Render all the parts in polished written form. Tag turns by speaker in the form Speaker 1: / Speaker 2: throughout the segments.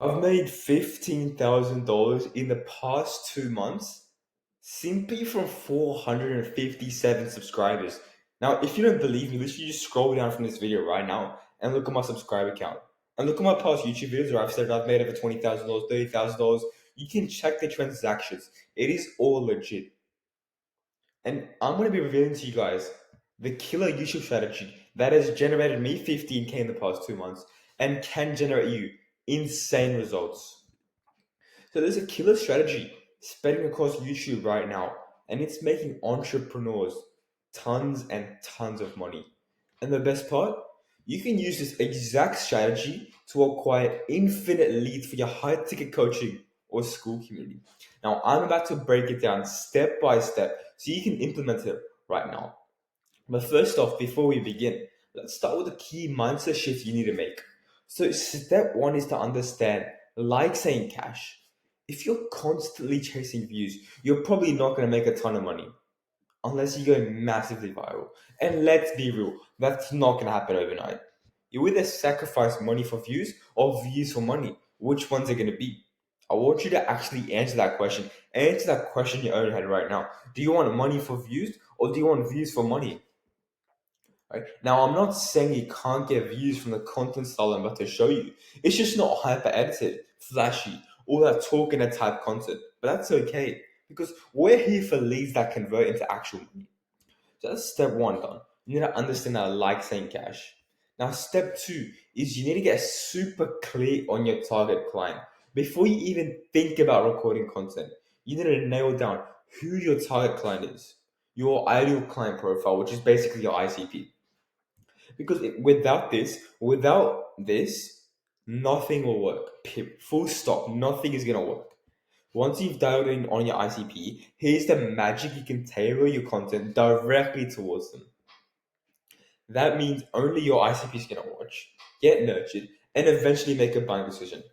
Speaker 1: I've made $15,000 in the past 2 months simply from 457 subscribers. Now, if you don't believe me, literally just scroll down from this video right now and look at my subscriber count. And look at my past YouTube videos where I've said I've made over $20,000, $30,000. You can check the transactions. It is all legit. And I'm going to be revealing to you guys the killer YouTube strategy that has generated me 15K in the past 2 months and can generate you insane results. So there's a killer strategy spreading across YouTube right now, and it's making entrepreneurs tons and tons of money. And the best part, you can use this exact strategy to acquire infinite leads for your high ticket coaching or school community. Now, I'm about to break it down step by step so you can implement it right now. But first off, before we begin, let's start with the key mindset shift you need to make. So, step one is to understand like saying cash. If you're constantly chasing views, you're probably not going to make a ton of money unless you go massively viral. And let's be real, that's not going to happen overnight. You either sacrifice money for views or views for money. Which one's it going to be? I want you to actually answer that question. Answer that question in your own head right now. Do you want money for views or do you want views for money? Right? Now, I'm not saying you can't get views from the content style I'm about to show you. It's just not hyper edited, flashy, all that talking and type content. But that's okay because we're here for leads that convert into actual money. So that's step one done. You need to understand that I like saying cash. Now, step two is you need to get super clear on your target client. Before you even think about recording content, you need to nail down who your target client is, your ideal client profile, which is basically your ICP. Because without this, nothing will work. Full stop. Nothing is gonna work. Once you've dialed in on your ICP, here's the magic: you can tailor your content directly towards them. That means only your ICP is gonna watch, get nurtured, and eventually make a buying decision.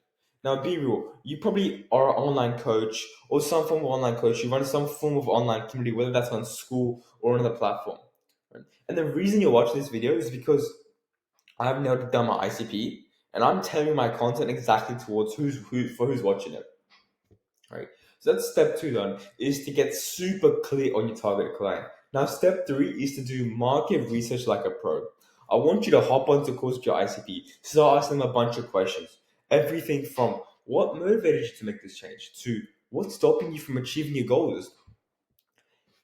Speaker 1: Now, be real. You probably are an online coach or some form of online coach. You run some form of online community, whether that's on school or on another platform. Right? And the reason you're watching this video is because I've now done my ICP and I'm tailoring my content exactly towards who's watching it. Right. So that's step two done is to get super clear on your target client. Now step three is to do market research like a pro. I want you to hop onto course with your ICP, start asking them a bunch of questions. Everything from what motivated you to make this change to what's stopping you from achieving your goals.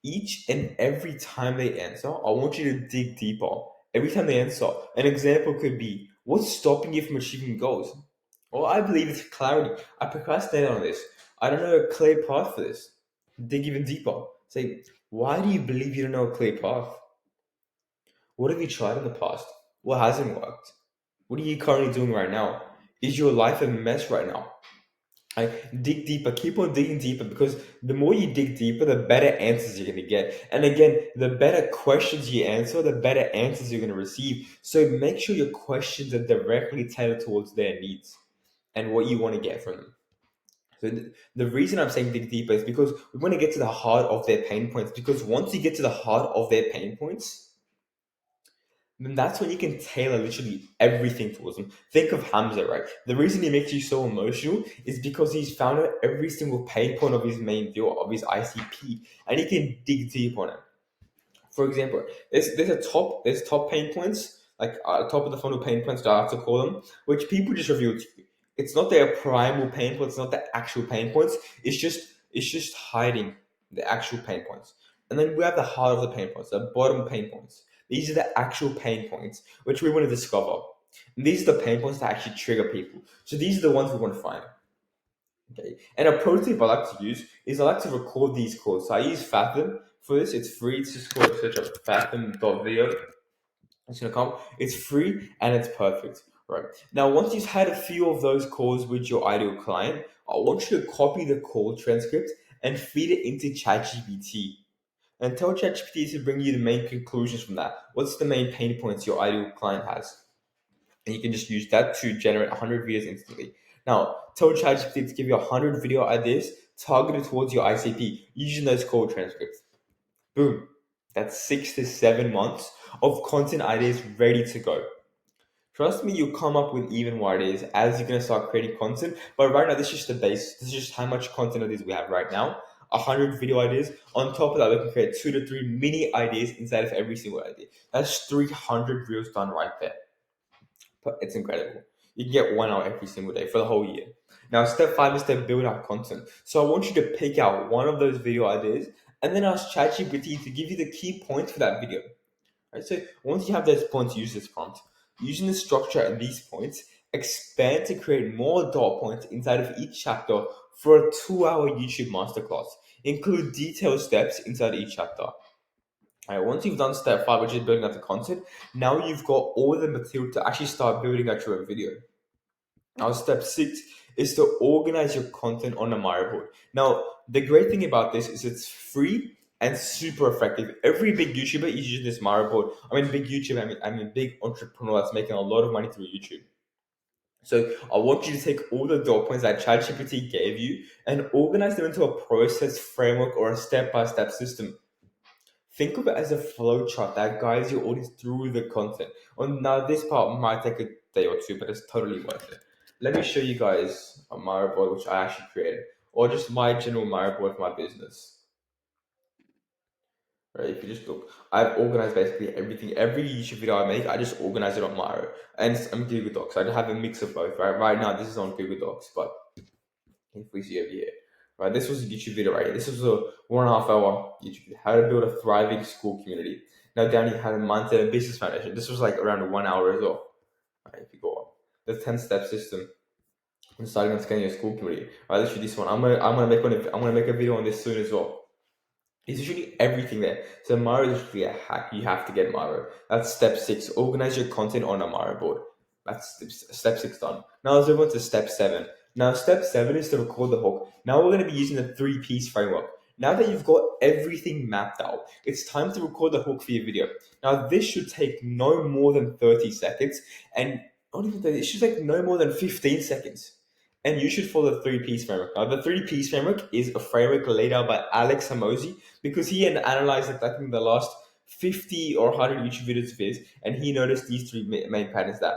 Speaker 1: Each and every time they answer, I want you to dig deeper. Every time they answer, an example could be, what's stopping you from achieving goals? Well, I believe it's clarity. I procrastinate on this. I don't know a clear path for this. Dig even deeper. Say, why do you believe you don't know a clear path? What have you tried in the past? What hasn't worked? What are you currently doing right now? Is your life a mess right now? I dig deeper, keep on digging deeper because the more you dig deeper, the better answers you're going to get. And again, the better questions you answer, the better answers you're going to receive. So make sure your questions are directly tailored towards their needs and what you want to get from them. So the reason I'm saying dig deeper is because we want to get to the heart of their pain points. Because once you get to the heart of their pain points, then that's when you can tailor literally everything towards him. Think of Hamza, right? The reason he makes you so emotional is because he's found out every single pain point of his main deal, of his ICP, and he can dig deep on it. For example, there's top pain points, like top of the funnel pain points, that I have to call them, which people just reveal to you. It's not their primal pain points, it's not the actual pain points. It's just hiding the actual pain points. And then we have the heart of the pain points, the bottom pain points. These are the actual pain points which we want to discover. And these are the pain points that actually trigger people. So these are the ones we want to find. Okay. And a pro tip I like to use is I like to record these calls. So I use Fathom for this. It's free. It's just called search up fathom.video. It's gonna come. It's free and it's perfect. Right. Now once you've had a few of those calls with your ideal client, I want you to copy the call transcript and feed it into ChatGPT. And tell ChatGPT to bring you the main conclusions from that. What's the main pain points your ideal client has? And you can just use that to generate 100 videos instantly. Now, tell ChatGPT to give you 100 video ideas targeted towards your ICP using those call transcripts. Boom. That's 6 to 7 months of content ideas ready to go. Trust me, you'll come up with even more ideas as you're gonna start creating content. But right now, this is just the base. This is just how much content ideas we have right now. 100 video ideas. On top of that, we can create 2 to 3 mini ideas inside of every single idea. That's 300 reels done right there. But it's incredible. You can get 1 hour every single day for the whole year. Now, step 5 is to build out content. So I want you to pick out one of those video ideas and then ask ChatGPT to give you the key points for that video. Right? So once you have those points, use this prompt. Using the structure and these points, expand to create more dot points inside of each chapter for a 2-hour YouTube masterclass. Include detailed steps inside each chapter. Alright, once you've done step 5, which is building out the content, now you've got all the material to actually start building out your own video. Now, step 6 is to organize your content on a Miro board. Now, the great thing about this is it's free and super effective. Every big YouTuber is using this Miro board. I mean, big YouTuber, I mean, big entrepreneur that's making a lot of money through YouTube. So I want you to take all the dot points that ChatGPT gave you and organize them into a process, framework, or a step-by-step system. Think of it as a flow chart that guides your audience through the content. Now, this part might take a day or two, but it's totally worth it. Let me show you guys a Miro board which I actually created, or just my general Miro board for my business. Right, if you just look, I've organized basically everything. Every YouTube video I make, I just organize it on Miro and I'm Google Docs. I have a mix of both. Right now, this is on Google Docs, but if we see over here, right, this was a YouTube video right here. This was a 1.5 hour YouTube video, how to build a thriving school community. Now down here, how to mindset and business foundation. This was like around 1 hour as well. Right, if you go up, the 10-step system and starting on scaling your school community. Right, let's do this one. I'm gonna make a video on this soon as well. It's usually everything there. So Miro is usually a hack. You have to get Miro. That's step 6. Organize your content on a Miro board. That's step 6 done. Now let's move on to step 7. Now step 7 is to record the hook. Now we're going to be using the 3 piece framework. Now that you've got everything mapped out, it's time to record the hook for your video. Now this should take no more than 30 seconds, and not even 30, it should take no more than 15 seconds. And you should follow the 3 piece framework. Now, the 3 piece framework is a framework laid out by Alex Hormozi because he had analyzed, like, I think, the last 50 or 100 YouTube videos of his, and he noticed these 3 main patterns that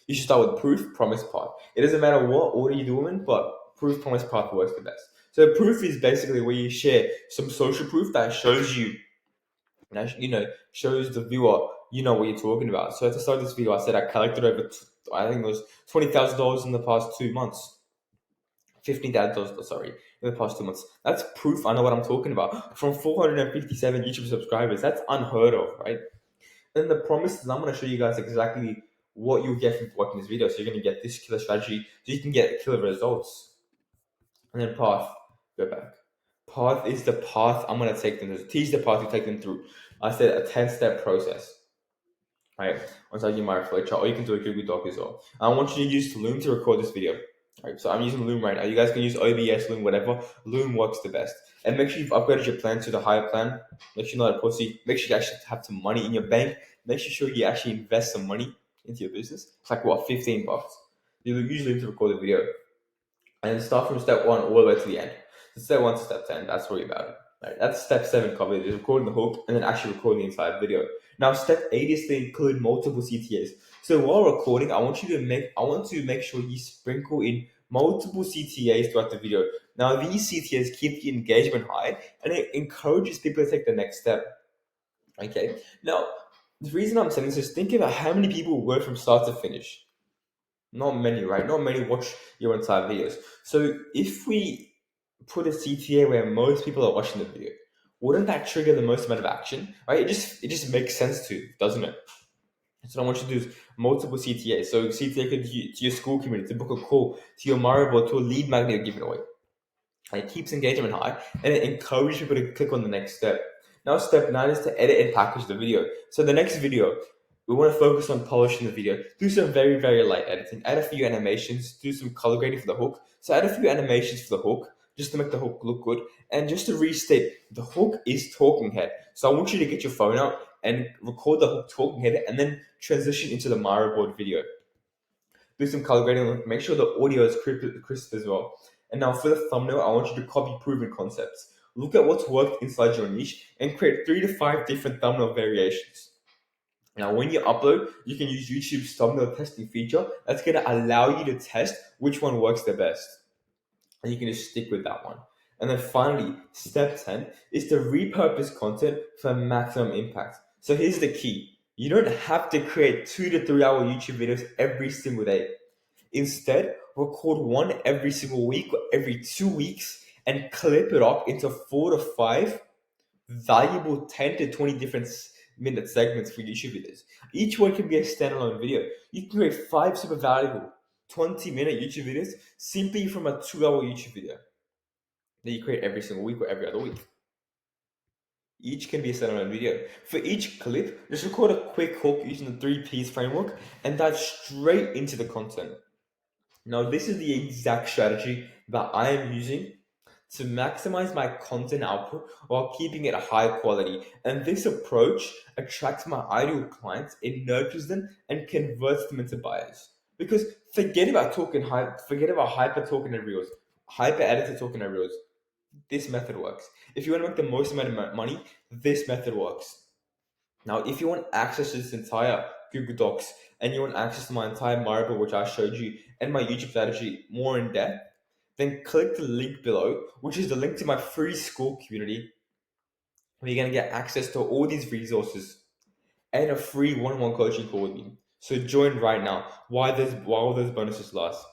Speaker 1: you should start with proof, promise, path. It doesn't matter what order you do them in, but proof, promise, path works the best. So proof is basically where you share some social proof that shows you, shows the viewer, what you're talking about. So at the start of this video, I said I collected over, I think it was $20,000 in the past 2 months. $15,000, sorry, in the past 2 months. That's proof I know what I'm talking about. From 457 YouTube subscribers, that's unheard of, right? And the promise is I'm going to show you guys exactly what you'll get from watching this video. So you're going to get this killer strategy, so you can get killer results. And then path, go back. Path is the path I'm going to take them through. Teach the path you take them through. I said a 10-step process. Right, once I give my flow chart, or you can do a Google Doc as well. I want you to use Loom to record this video. Right, so I'm using Loom right now. You guys can use OBS, Loom, whatever. Loom works the best. And make sure you've upgraded your plan to the higher plan. Make sure you're not a pussy. Make sure you actually have some money in your bank. Make sure you actually invest some money into your business. It's like, what, $15? You usually need to record the video. And then start from step 1 all the way to the end. So step 1 to step 10, that's really about it. Right, that's step 7 covered, is recording the hook and then actually recording the entire video. Now, step 8 is to include multiple CTAs. So while recording, I want to make sure you sprinkle in multiple CTAs throughout the video. Now, these CTAs keep the engagement high and it encourages people to take the next step. Okay. Now, the reason I'm saying this is think about how many people work from start to finish. Not many, right? Not many watch your entire videos. So if we put a CTA where most people are watching the video, wouldn't that trigger the most amount of action? Right? It just makes sense to, doesn't it? So I want you to do multiple CTAs. So CTA could be to your school community, to book a call, to your Miro board, to a lead magnet you're giving away. And it keeps engagement high and it encourages people to click on the next step. Now step 9 is to edit and package the video. So the next video, we want to focus on polishing the video. Do some very, very light editing. Add a few animations. Do some color grading for the hook. So add a few animations for the hook, just to make the hook look good. And just to restate, the hook is talking head. So I want you to get your phone out and record the hook talking head and then transition into the Miro board video. Do some color grading. Make sure the audio is crisp as well. And now for the thumbnail, I want you to copy proven concepts. Look at what's worked inside your niche and create 3 to 5 different thumbnail variations. Now, when you upload, you can use YouTube's thumbnail testing feature. That's going to allow you to test which one works the best. And you can just stick with that one. And then finally, step 10 is to repurpose content for maximum impact. So here's the key. You don't have to create 2 to 3 hour YouTube videos every single day. Instead, record one every single week or every 2 weeks and clip it up into 4 to 5 valuable 10 to 20 different minute segments for YouTube videos. Each one can be a standalone video. You can create 5 super valuable 20-minute YouTube videos simply from a 2 hour YouTube video that you create every single week or every other week. Each can be a standalone video. For each clip, just record a quick hook using the 3Ps framework and dive straight into the content. Now, this is the exact strategy that I am using to maximize my content output while keeping it high quality. And this approach attracts my ideal clients, it nurtures them and converts them into buyers. Because forget about hyper talking and reels, hyper editor talking and reels. This method works. If you want to make the most amount of money, this method works. Now, if you want access to this entire Google Docs and you want access to my entire Marble, which I showed you, and my YouTube strategy more in depth, then click the link below, which is the link to my free school community, where you're going to get access to all these resources and a free one-on-one coaching call with me. So join right now while those bonuses last.